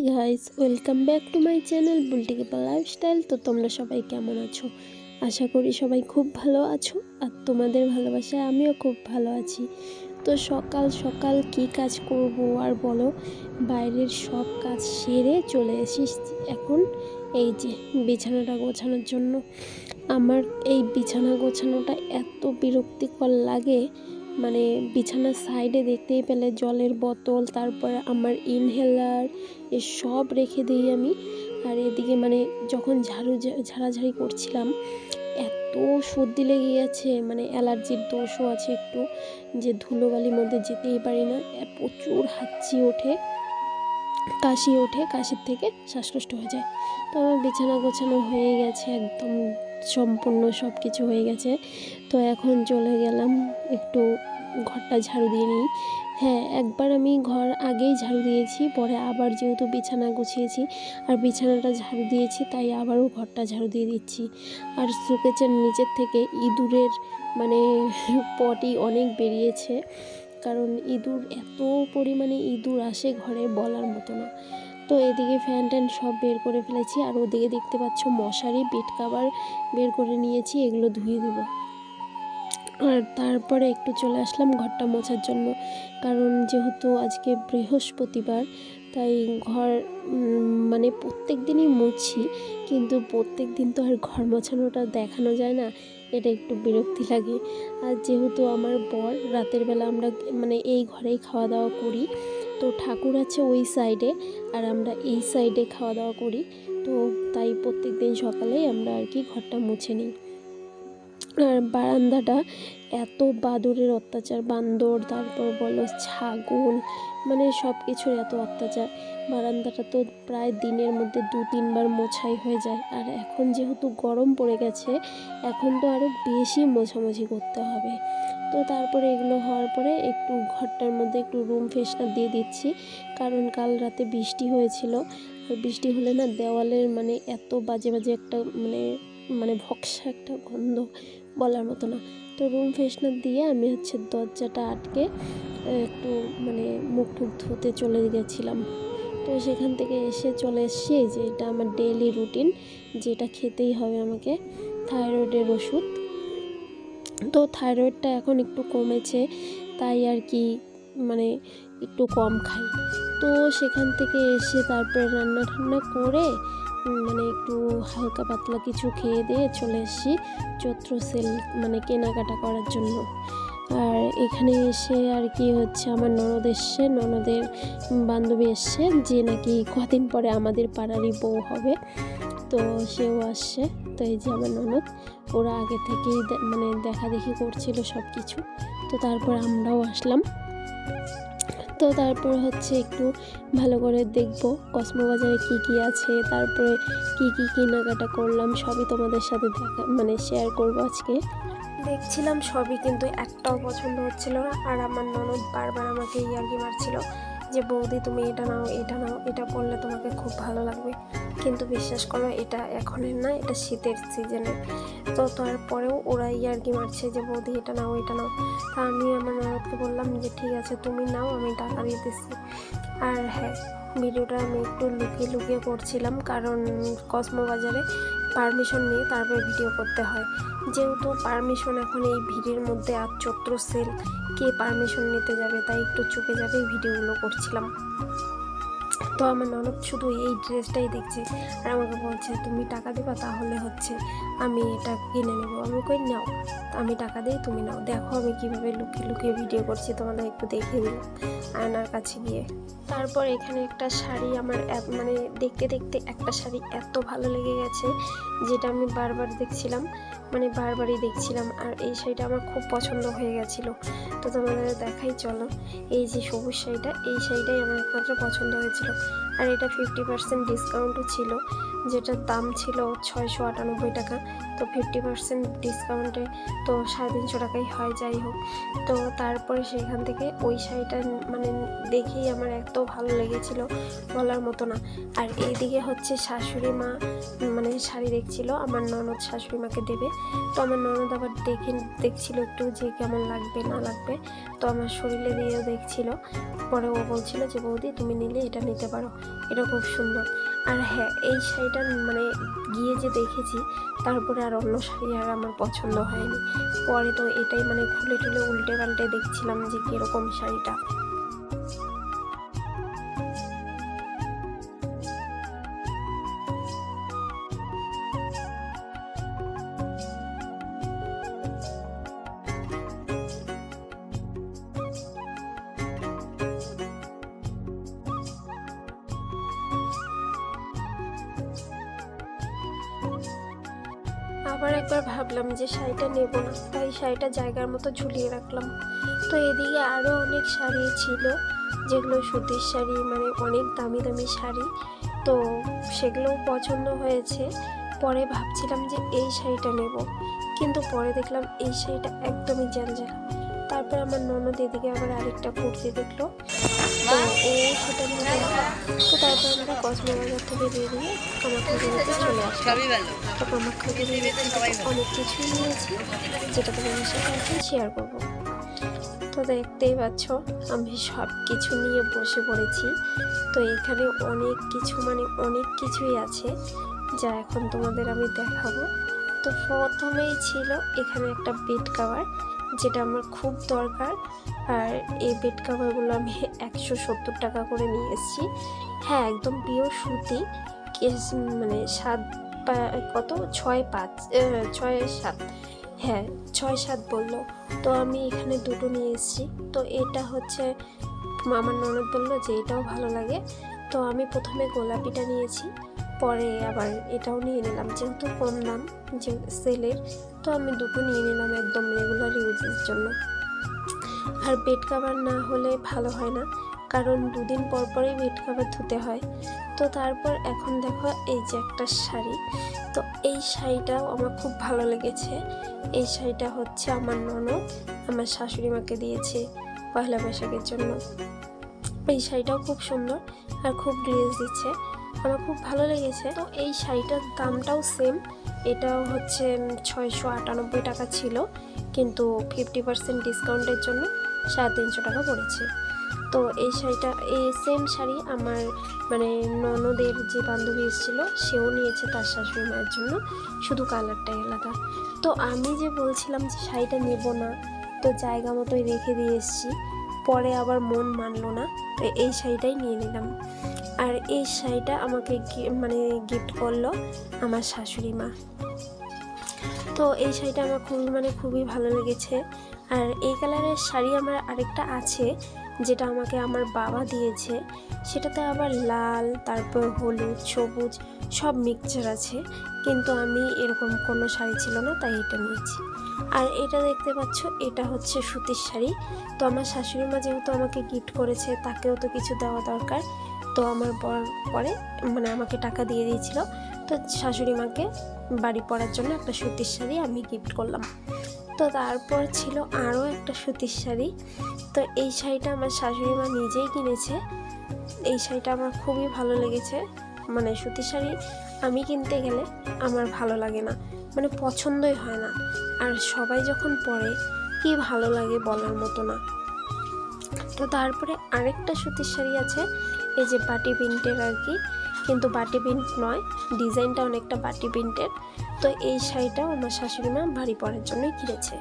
Guys, welcome back to my channel Bulti কেপা lifestyle. তো তোমরা সবাই কেমন আছো? আশা করি সবাই খুব ভালো আছো, আর তোমাদের ভালোবাসায় আমিও খুব ভালো আছি। তো সকাল সকাল কী কাজ করব আর বলো, বাইরের সব কাজ সেরে চলে এসেছি এখন এই যে বিছানাটা গোছানোর জন্য। আমার এই বিছানা গোছানোটা এত বিরক্তিকর লাগে, মানে বিছানার সাইডে দেখতেই পেলে জলের বোতল, তারপরে আমার ইনহেলার সব রেখে দিই আমি। আর এদিকে মানে যখন ঝাড়াঝাড়ি করছিলাম এত সর্দি লেগে গেছে, মানে অ্যালার্জির দোষও আছে একটু, যে ধুলোবালির মধ্যে যেতেই পারি না, প্রচুর হাঁচি ওঠে, কাশি ওঠে, কাশির থেকে শ্বাসকষ্ট হয়ে যায়। তো আমার বিছানা গোছানো হয়ে গেছে, একদম সম্পূর্ণ সব কিছু হয়ে গেছে। তো এখন চলে গেলাম একটু ঘরটা ঝাড়ু দিয়ে নিই। হ্যাঁ, একবার আমি ঘর আগেই ঝাড়ু দিয়েছি, পরে আবার যেহেতু বিছানা গুছিয়েছি আর বিছানাটা ঝাড়ু দিয়েছি, তাই আবারও ঘরটা ঝাড়ু দিয়ে দিচ্ছি। আর শোকেসের নিচের থেকে ইঁদুরের মানে পটি অনেক বেরিয়েছে, কারণ ইঁদুর এত পরিমাণে ইঁদুর আসে ঘরে বলার মতো না। তো এদিকে ফ্যান ট্যান সব বের করে ফেলেছি, আর ওদিকে দেখতে পাচ্ছ মশারি, বেড কাভার বের করে নিয়েছি, এগুলো ধুয়ে দেবো। আর তারপরে একটু চলে আসলাম ঘরটা মোছার জন্য, কারণ যেহেতু আজকে বৃহস্পতিবার, তাই ঘর মানে প্রত্যেক দিনই মুছি, কিন্তু প্রত্যেক দিন তো আর ঘর মোছানোটা দেখানো যায় না, এটা একটু বিরক্তি লাগে। আর যেহেতু আমার বর রাতের বেলা আমরা মানে এই ঘরেই খাওয়া দাওয়া করি, তো ঠাকুর আছে ওই সাইডে আর আমরা এই সাইডে খাওয়া দাওয়া করি, তো তাই প্রত্যেক দিন সকালেই আমরা আর কি ঘরটা মুছে নিই। আর বারান্দাটা এত বাদরের অত্যাচার, বান্দর, তারপর বলো ছাগল, মানে সব কিছুর এত অত্যাচার। বারান্দাটা তো প্রায় দিনের মধ্যে 2-3 বার মোছাই হয়ে যায়, আর এখন যেহেতু গরম পড়ে গেছে, এখন তো আরও বেশি মোছামুছি করতে হবে। তো তারপরে এগুলো হওয়ার পরে একটু ঘরটার মধ্যে একটু রুম ফ্রেশনার দিয়ে দিচ্ছি, কারণ কাল রাতে বৃষ্টি হয়েছিল, আর বৃষ্টি হলে না দেওয়ালের মানে এত বাজে বাজে একটা মানে মানে ভক্সা একটা গন্ধ বলার মতো না। তো রুম ফ্রেশনার দিয়ে আমি দরজাটা আটকে একটু মানে মুখ টুক ধুতে চলে গেছিলাম। তো সেখান থেকে এসে চলে এসেছি, যে এটা আমার ডেইলি রুটিন, যেটা খেতেই হবে আমাকে, থাইরয়েডের ওষুধ। তো থাইরয়েডটা এখন একটু কমেছে, তাই আর কি মানে একটু কম খাই। তো সেখান থেকে এসে তারপরে রান্না ঠান্না করে মানে একটু হালকা পাতলা কিছু খেয়ে দিয়ে চলে এসেছি চৈত্র সেল মানে কেনাকাটা করার জন্য। আর এখানে এসে আর কি হচ্ছে, আমার ননদ এসছে, ননদের বান্ধবী এসছে, যে নাকি কদিন পরে আমাদের পাড়ারই বউ হবে, তো সেও আসছে। তো এই যে আমার ননদ, ওরা আগে থেকেই মানে দেখা দেখি করছিল সব কিছু। তো তারপর আমরাও আসলাম। তো তারপর হচ্ছে একটু ভালো করে দেখব কসমোবাজারে কী কী আছে, তারপরে কী কী কেনাকাটা করলাম সবই তোমাদের সাথে দেখা মানে শেয়ার করব আজকে। দেখছিলাম সবই, কিন্তু একটাও পছন্দ হচ্ছিল না, আর আমার ননদ বারবার আমাকে ইয়ার্কি মারছিল যে বৌদি তুমি এটা নাও, এটা নাও, এটা পরলে তোমাকে খুব ভালো লাগবে। কিন্তু বিশ্বাস করো, এটা এখনের না, এটা শীতের সিজনের। তো তারপরেও ওরা ইয়ার্কি মারছে যে বৌদি এটা নাও, এটা নাও। তা আমি আমার ননদকে বললাম যে ঠিক আছে তুমি নাও, আমি টাকা দিতেছি। আর হ্যাঁ, ভিডিওটা আমি একটু লুকিয়ে লুকিয়ে করছিলাম, কারণ কসমো বাজারে পারমিশন নিয়ে তারপরে ভিডিও করতে হয়, যেহেতু পারমিশন এখন এই ভিড়ের মধ্যে, আর চৈত্র সেল, কে পারমিশন নিতে যাবে, তাই একটু চুপে যাবেই ভিডিওগুলো করছিলাম। তো আমার ননদ শুধু এই ড্রেসটাই দেখছে আর আমাকে বলছে তুমি টাকা দেবা, তাহলে হচ্ছে আমি এটা কিনে নেবো। আমি কই নাও, আমি টাকা দিই, তুমি নাও। দেখো আমি কীভাবে লুকিয়ে লুকিয়ে ভিডিও করছি, তোমাদের একটু দেখিয়ে দিলাম আয়নার কাছে গিয়ে। তারপর এখানে একটা শাড়ি আমার মানে দেখতে দেখতে একটা শাড়ি এত ভালো লেগে গেছে, যেটা আমি বারবার দেখছিলাম, মানে বারবারই দেখছিলাম, আর এই শাড়িটা আমার খুব পছন্দ হয়ে গেছিলো। তো তোমাদের দেখাই চলো, এই যে সবুজ শাড়িটা, এই শাড়িটাই আমার একমাত্র পছন্দ হয়েছিল। আর এটা 50% ডিসকাউন্টও ছিল, যেটার দাম ছিল 698 টাকা, তো 50% ডিসকাউন্টে তো 350 টাকাই হয়, যাই হোক। তো তারপরে সেখান থেকে ওই শাড়িটা মানে দেখেই আমার এত ভালো লেগেছিল বলার মতো না। আর এইদিকে হচ্ছে শাশুড়ি মা মানে শাড়ি দেখছিল, আমার ননদ শাশুড়ি মাকে দেবে। তো আমার ননদ আবার দেখছিল একটু যে কেমন লাগবে না লাগবে, তো আমার শরীরে দিয়েও দেখছিল। পরে ও বলছিল যে বৌদি তুমি নিলে এটা নিতে পারো, এটা খুব সুন্দর। আর হ্যাঁ, এই শাড়িটা মানে গিয়ে যে দেখেছি, তারপরে আর অন্য শাড়ি আর আমার পছন্দ হয়নি। পরে তো এটাই মানে খুলে টুলে উল্টে পাল্টে দেখছিলাম যে কীরকম শাড়িটা। আবার একবার ভাবলাম যে শাড়িটা নেব না, তাই শাড়িটা জায়গার মতো ঝুলিয়ে রাখলাম। তো এদিকে আরও অনেক শাড়ি ছিল, যেগুলো সুতির শাড়ি, মানে অনেক দামি দামি শাড়ি। তো সেগুলোও পছন্দ হয়েছে। পরে ভাবছিলাম যে এই শাড়িটা নেব, কিন্তু পরে দেখলাম এই শাড়িটা একদমই জ্যালজ্যালা। তারপর আমার ননদ এদিকে আবার আরেকটা কুর্তি দেখলো, তো ও সেটা নিয়ে গেল। তো তারপর আমরা কসমো বাজার থেকে বেরিয়ে কামাখ্যাগুলিতে চলে আসলাম। তো কামাখ্যাগুলি অনেক কিছুই নিয়েছি, যেটা তোমাদের সাথে এখন শেয়ার করবো। তো দেখতেই পাচ্ছ আমি সব কিছু নিয়ে বসে পড়েছি। তো এখানে অনেক কিছু, মানে অনেক কিছুই আছে যা এখন তোমাদের আমি দেখাবো। তো প্রথমেই ছিল এখানে একটা বেড কভার, যেটা আমার খুব দরকার। আর এই বেড কভারগুলো আমি 170 টাকা করে নিয়ে এসেছি। হ্যাঁ, একদম পিওর সুতি, মানে 6-7, হ্যাঁ 6-7 বললো। তো আমি এখানে দুটো নিয়ে এসেছি। তো এটা হচ্ছে আমার ননদ বললো যে এটাও ভালো লাগে, তো আমি প্রথমে গোলাপিটা নিয়েছি, পরে আবার এটাও নিয়ে নিলাম, যেহেতু কম দাম যে সেলের। তো আমি দুটো নিয়ে নিলাম একদম রেগুলার ইউজের জন্য। আর বেড কভার না হলে ভালো হয় না, কারণ 2 দিন পর পরই বেড কভার ধুতে হয়। তো তারপর এখন দেখো এই যে একটা শাড়ি, তো এই শাড়িটাও আমার খুব ভালো লেগেছে। এই শাড়িটা হচ্ছে আমার ননদ আমার শাশুড়ি মাকে দিয়েছে পয়লা বৈশাখের জন্য। এই শাড়িটাও খুব সুন্দর আর খুব গ্লেজ দিচ্ছে, আমার খুব ভালো লেগেছে। তো এই শাড়িটার দামটাও সেম, এটাও হচ্ছে 698 টাকা ছিল, কিন্তু 50% ডিসকাউন্টের জন্য 350 টাকা পড়েছে। তো এই শাড়িটা, এই সেম শাড়ি আমার মানে ননদের যে বান্ধবী এসেছিল সেও নিয়েছে তার শাশুড়ি মায়ের জন্য, শুধু কালারটাই আলাদা। তো আমি যে বলছিলাম যে শাড়িটা নেব না, তো জায়গা মতোই রেখে দিয়ে এসেছি, পরে আবার মন মানলো না, তো এই শাড়িটাই নিয়ে নিলাম। আর এই শাড়িটা আমাকে মানে গিফট করলো আমার শাশুড়ি মা। তো এই শাড়িটা আমার খুবই ভালো লেগেছে। আর এই কালারের শাড়ি আমার আরেকটা আছে, যেটা আমাকে আমার বাবা দিয়েছে, সেটাতে আবার লাল, তারপর হলুদ, সবুজ সব মিক্সচার আছে, কিন্তু আমি এরকম কোনো শাড়ি ছিল না, তাই এটা নিয়েছি। আর এটা দেখতে পাচ্ছ, এটা হচ্ছে সুতির শাড়ি। তো আমার শাশুড়ি মা যেহেতু আমাকে গিফট করেছে, তাকেও তো কিছু দেওয়া দরকার। তো আমার পরে মানে আমাকে টাকা দিয়ে দিয়েছিল, তো শাশুড়ি মাকে বাড়ি পরার জন্য একটা সুতির শাড়ি আমি গিফট করলাম। তো তারপর ছিল আরও একটা সুতির শাড়ি। তো এই শাড়িটা আমার শাশুড়ি মা নিজেই কিনেছে। এই শাড়িটা আমার খুবই ভালো লেগেছে। মানে সুতির শাড়ি আমি কিনতে গেলে আমার ভালো লাগে না, মানে পছন্দই হয় না, আর সবাই যখন পরে কি ভালো লাগে বলার মতো না। তো তারপরে আরেকটা সুতির শাড়ি আছে, এই যে বাটি প্রিন্টের আর কি, কিন্তু বাটি প্রিন্ট নয়, ডিজাইনটা অনেকটা বাটি প্রিন্টের। তো এই শাড়িটাও আমার শাশুড়ি মা বাড়ি পরার জন্যই কিনেছে,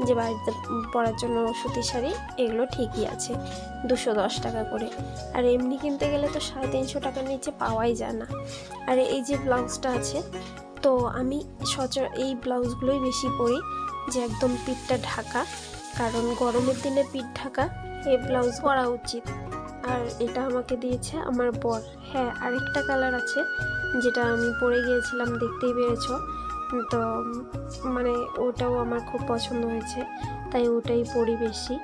যে বাড়িতে পরার জন্য সুতির শাড়ি এগুলো ঠিকই আছে 210 টাকা করে। আর এমনি কিনতে গেলে তো 350 টাকার নিচে পাওয়াই যায় না। আর এই যে ব্লাউজটা আছে, তো আমি এই ব্লাউজগুলোই বেশি পরি, যে একদম পিঠটা ঢাকা, কারণ গরমের দিনে পিঠ ঢাকা এই ব্লাউজ পরা উচিত। আর এটা আমাকে দিয়েছে আমার বর। হ্যাঁ, আরেকটা কালার আছে যেটা আমি পরে গিয়েছিলাম, দেখতেই পেরেছ। তো মানে ওটাও আমার খুব পছন্দ হয়েছে, তাই ওটাই পরি বেশি।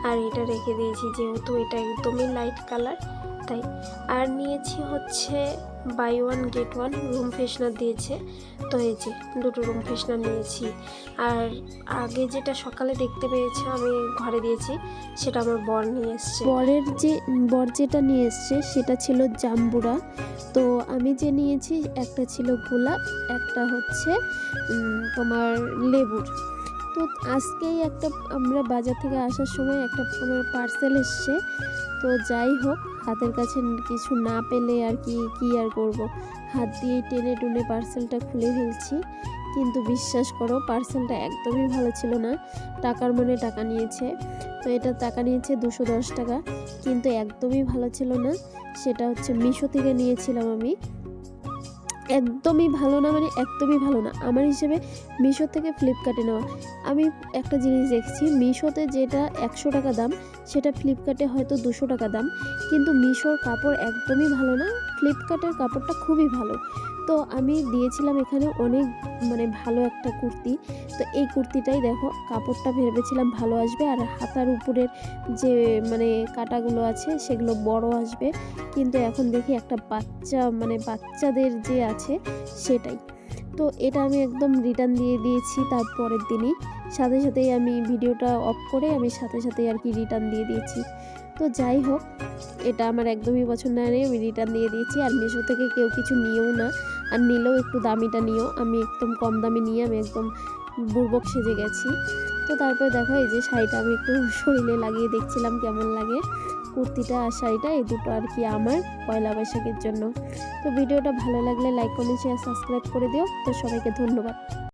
আর এটা রেখে দিয়েছি, যেহেতু এটা একদমই লাইট কালার তাই। আর নিয়েছি হচ্ছে বাই 1 গেট 1 রুম ফ্রেশনার দিয়েছে, তো এই যে দুটো রুম ফ্রেশনার নিয়েছি। আর আগে যেটা সকালে দেখতে পেয়েছে আমি ঘরে দিয়েছি, সেটা আমার বর নিয়ে এসছে। বর যেটা নিয়ে এসছে সেটা ছিল জাম্বুরা। তো আমি যে নিয়েছি একটা ছিল গোলাপ, একটা হচ্ছে তোমার লেবুর। তো আজকেই একটা আমরা বাজার থেকে আসার সময় একটা আমার পার্সেল এসছে, তো তো যাই হোক, হাতের কাছে কিছু না পেলে আর কি আর করব, হাত দিয়ে টেনে টুনে পার্সেলটা খুলে ফেলছি। কিন্তু বিশ্বাস করো পার্সেলটা একদমই ভালো ছিল না। টাকার মানে টাকা নিয়েছে, তো এটা টাকা নিয়েছে 210 টাকা, কিন্তু একদমই ভালো ছিল না। সেটা হচ্ছে মিশো থেকে নিয়েছিলাম আমি। একদমই ভালো না, মানে একদমই ভালো না আমার হিসেবে। মিশো থেকে ফ্লিপকার্টে নেওয়া, আমি একটা জিনিস দেখছি, মিশোতে যেটা 100 টাকা দাম সেটা ফ্লিপকার্টে হয়তো 200 টাকা দাম, কিন্তু মিশোর কাপড় একদমই ভালো না, ফ্লিপকার্টের কাপড়টা খুবই ভালো। তো আমি দিয়েছিলাম এখানে অনেক মানে ভালো একটা কুর্তি। তো এই কুর্তিটাই দেখো, কাপড়টা ভেবেছিলাম ভালো আসবে, আর হাতার উপরের যে মানে কাটাগুলো আছে সেগুলো বড় আসবে, কিন্তু এখন দেখি একটা বাচ্চা মানে বাচ্চাদের যে আছে সেটাই। তো এটা আমি একদম রিটার্ন দিয়ে দিয়েছি তারপরের দিনই, সাথে সাথেই আমি ভিডিওটা অফ করে আমি সাথে সাথেই আর কি রিটার্ন দিয়ে দিয়েছি। তো যাই হোক, এটা আমার একদমই পছন্দ হয়নি, আমি রিটার্ন দিয়ে দিয়েছি। আর মিশো থেকে কেউ কিছু নিয়েও না, আর নিলেও একটু দামিটা নিও, আমি একদম কম দামে নিয়ে আমি একদম বুড়বক সেজে গেছি। তো তারপরে দেখো এই যে শাড়িটা আমি একটু শরীরে লাগিয়ে দেখছিলাম কেমন লাগে। কুর্তিটা আর শাড়িটা এই দুটো আর কি আমার পয়লা বৈশাখের জন্য। তো ভিডিওটা ভালো লাগলে লাইক কমেন্ট শেয়ার সাবস্ক্রাইব করে দিও। তো সবাইকে ধন্যবাদ।